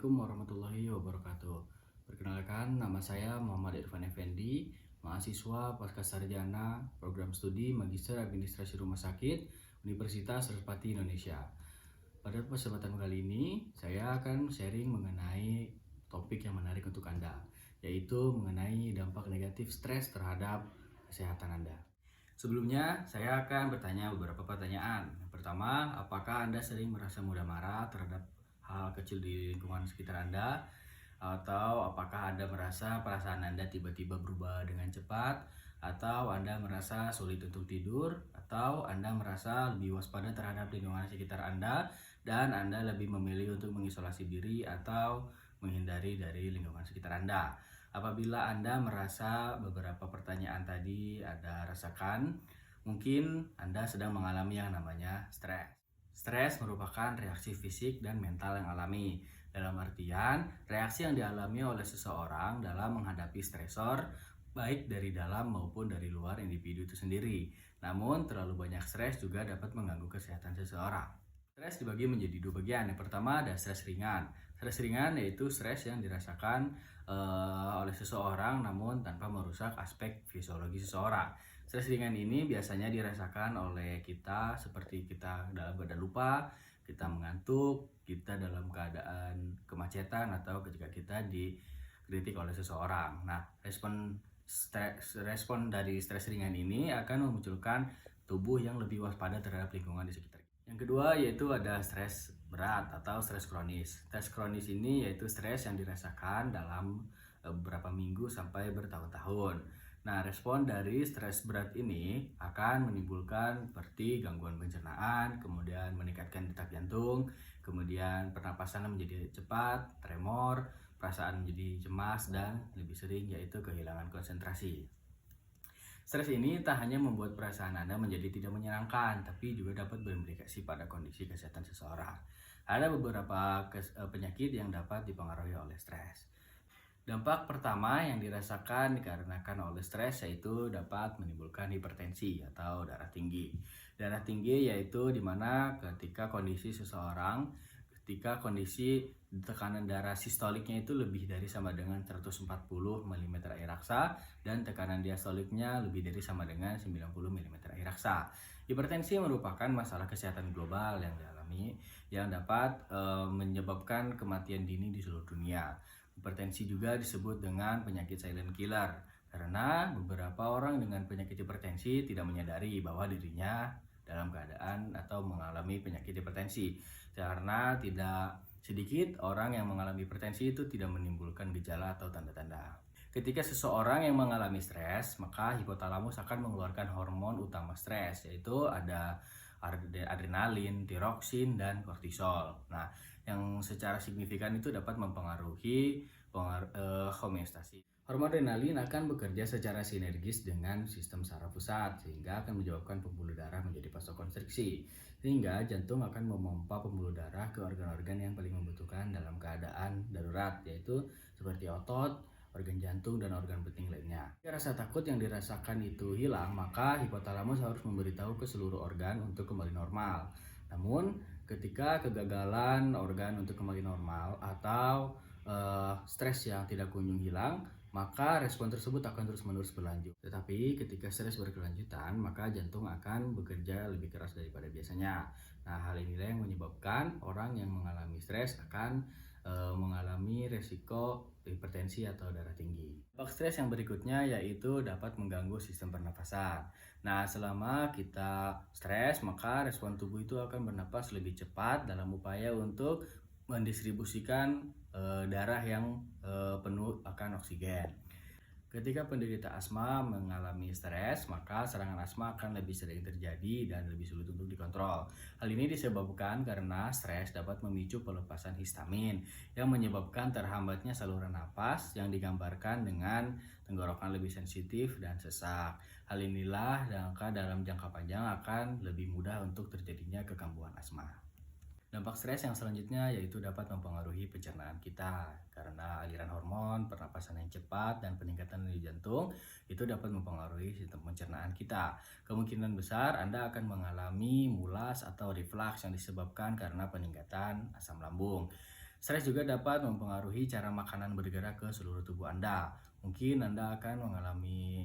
Assalamualaikum warahmatullahi wabarakatuh. Perkenalkan, nama saya Muhammad Irfan Effendi, mahasiswa Pascasarjana Program Studi Magister Administrasi Rumah Sakit Universitas Respati Indonesia. Pada kesempatan kali ini, saya akan sharing mengenai topik yang menarik untuk Anda, yaitu mengenai dampak negatif stres terhadap kesehatan Anda. Sebelumnya, saya akan bertanya beberapa pertanyaan. Yang pertama, apakah Anda sering merasa mudah marah terhadap hal kecil di lingkungan sekitar Anda? Atau apakah Anda merasa perasaan Anda tiba-tiba berubah dengan cepat? Atau Anda merasa sulit untuk tidur? Atau Anda merasa lebih waspada terhadap lingkungan sekitar Anda dan Anda lebih memilih untuk mengisolasi diri atau menghindari dari lingkungan sekitar Anda? Apabila Anda merasa beberapa pertanyaan tadi Anda rasakan, mungkin Anda sedang mengalami yang namanya stres. Stres merupakan reaksi fisik dan mental yang alami. Dalam artian, reaksi yang dialami oleh seseorang dalam menghadapi stresor, baik dari dalam maupun dari luar individu itu sendiri. Namun, terlalu banyak stres juga dapat mengganggu kesehatan seseorang. Stres dibagi menjadi dua bagian. Yang pertama ada stres ringan. Stres ringan yaitu stres yang dirasakan oleh seseorang namun tanpa merusak aspek fisiologi seseorang. Stres ringan ini biasanya dirasakan oleh kita seperti kita dalam keadaan lupa, kita mengantuk, kita dalam keadaan kemacetan atau ketika kita dikritik oleh seseorang. Nah, respon dari stres ringan ini akan memunculkan tubuh yang lebih waspada terhadap lingkungan di sekitar. Yang kedua yaitu ada stres berat atau stres kronis. Stres kronis ini yaitu stres yang dirasakan dalam beberapa minggu sampai bertahun-tahun. Nah, respon dari stres berat ini akan menimbulkan seperti gangguan pencernaan, kemudian meningkatkan detak jantung, kemudian pernapasan menjadi cepat, tremor, perasaan menjadi cemas, dan lebih sering yaitu kehilangan konsentrasi. Stres ini tak hanya membuat perasaan Anda menjadi tidak menyenangkan, tapi juga dapat berimplikasi pada kondisi kesehatan seseorang. Ada beberapa penyakit yang dapat dipengaruhi oleh stres. Dampak pertama yang dirasakan dikarenakan oleh stres yaitu dapat menimbulkan hipertensi atau darah tinggi. Darah tinggi yaitu dimana ketika kondisi seseorang, ketika kondisi tekanan darah sistoliknya itu lebih dari sama dengan 140 mm air raksa dan tekanan diastoliknya lebih dari sama dengan 90 mm air raksa. Hipertensi merupakan masalah kesehatan global yang dialami yang dapat menyebabkan kematian dini di seluruh dunia. Hipertensi juga disebut dengan penyakit silent killer karena beberapa orang dengan penyakit hipertensi tidak menyadari bahwa dirinya dalam keadaan atau mengalami penyakit hipertensi. Karena tidak sedikit orang yang mengalami hipertensi itu tidak menimbulkan gejala atau tanda-tanda. Ketika seseorang yang mengalami stres, maka hipotalamus akan mengeluarkan hormon utama stres, yaitu ada adrenalin, tiroksin, dan kortisol. Nah, yang secara signifikan itu dapat mempengaruhi homeostasi. Hormon adrenalin akan bekerja secara sinergis dengan sistem saraf pusat sehingga akan menyebabkan pembuluh darah menjadi vasokonstriksi sehingga jantung akan memompa pembuluh darah ke organ-organ yang paling membutuhkan dalam keadaan darurat yaitu seperti otot, organ jantung, dan organ penting lainnya. Jika rasa takut yang dirasakan itu hilang, maka hipotalamus harus memberitahu ke seluruh organ untuk kembali normal. Namun, ketika kegagalan organ untuk kembali normal atau stres yang tidak kunjung hilang, maka respon tersebut akan terus-menerus berlanjut. Tetapi ketika stres berkelanjutan, maka jantung akan bekerja lebih keras daripada biasanya. Nah, hal inilah yang menyebabkan orang yang mengalami stres akan mengalami resiko hipertensi atau darah tinggi. Dampak stres yang berikutnya yaitu dapat mengganggu sistem pernafasan. Nah, selama kita stres, maka respon tubuh itu akan bernapas lebih cepat dalam upaya untuk mendistribusikan darah yang penuh akan oksigen. Ketika penderita asma mengalami stres, maka serangan asma akan lebih sering terjadi dan lebih sulit untuk dikontrol. Hal ini disebabkan karena stres dapat memicu pelepasan histamin yang menyebabkan terhambatnya saluran napas yang digambarkan dengan tenggorokan lebih sensitif dan sesak. Hal inilah dalam jangka panjang akan lebih mudah untuk terjadinya kekambuhan asma. Dampak stres yang selanjutnya yaitu dapat mempengaruhi pencernaan kita karena aliran hormon, pernapasan yang cepat, dan peningkatan denyut jantung itu dapat mempengaruhi sistem pencernaan kita. Kemungkinan besar Anda akan mengalami mulas atau reflux yang disebabkan karena peningkatan asam lambung. Stres juga dapat mempengaruhi cara makanan bergerak ke seluruh tubuh Anda. Mungkin Anda akan mengalami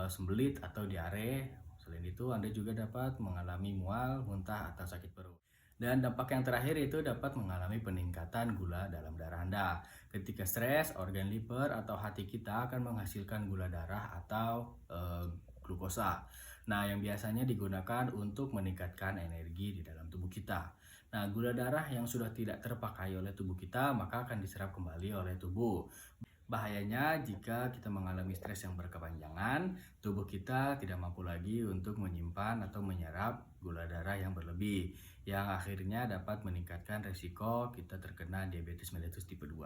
sembelit atau diare. Selain itu, Anda juga dapat mengalami mual, muntah, atau sakit perut. Dan dampak yang terakhir itu dapat mengalami peningkatan gula dalam darah Anda. Ketika stres, organ liver atau hati kita akan menghasilkan gula darah atau glukosa. Nah, yang biasanya digunakan untuk meningkatkan energi di dalam tubuh kita. Nah, gula darah yang sudah tidak terpakai oleh tubuh kita maka akan diserap kembali oleh tubuh. Bahayanya jika kita mengalami stres yang berkepanjangan, tubuh kita tidak mampu lagi untuk menyimpan atau menyerap gula darah yang berlebih, yang akhirnya dapat meningkatkan resiko kita terkena diabetes mellitus tipe 2.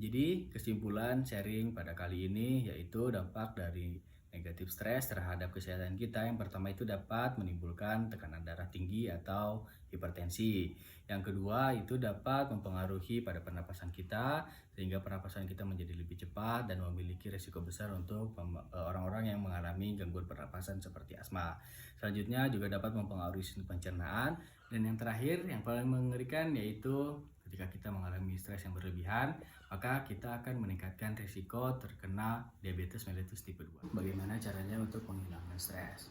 Jadi kesimpulan sharing pada kali ini yaitu dampak dari negatif stres terhadap kesehatan kita. Yang pertama itu dapat menimbulkan tekanan darah tinggi atau hipertensi. Yang kedua itu dapat mempengaruhi pada pernapasan kita sehingga pernapasan kita menjadi lebih cepat dan memiliki risiko besar untuk orang-orang yang mengalami gangguan pernapasan seperti asma. Selanjutnya juga dapat mempengaruhi sistem pencernaan, dan yang terakhir yang paling mengerikan yaitu ketika kita mengalami stres yang berlebihan, maka kita akan meningkatkan risiko terkena diabetes mellitus tipe 2. Bagaimana caranya untuk menghilangkan stres?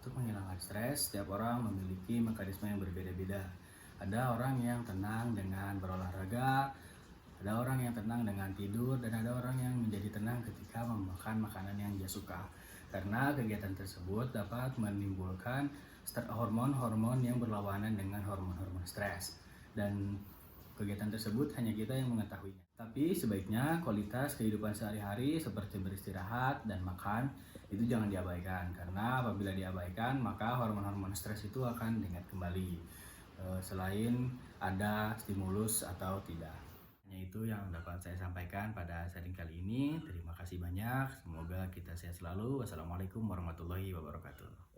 Untuk menghilangkan stres, setiap orang memiliki mekanisme yang berbeda-beda. Ada orang yang tenang dengan berolahraga, ada orang yang tenang dengan tidur, dan ada orang yang menjadi tenang ketika memakan makanan yang dia suka. Karena kegiatan tersebut dapat menimbulkan hormon-hormon yang berlawanan dengan hormon-hormon stres. Dan kegiatan tersebut hanya kita yang mengetahuinya. Tapi sebaiknya kualitas kehidupan sehari-hari seperti beristirahat dan makan itu jangan diabaikan. Karena apabila diabaikan maka hormon-hormon stres itu akan diingat kembali. Selain ada stimulus atau tidak. Hanya itu yang dapat saya sampaikan pada sharing kali ini. Terima kasih banyak. Semoga kita sehat selalu. Wassalamualaikum warahmatullahi wabarakatuh.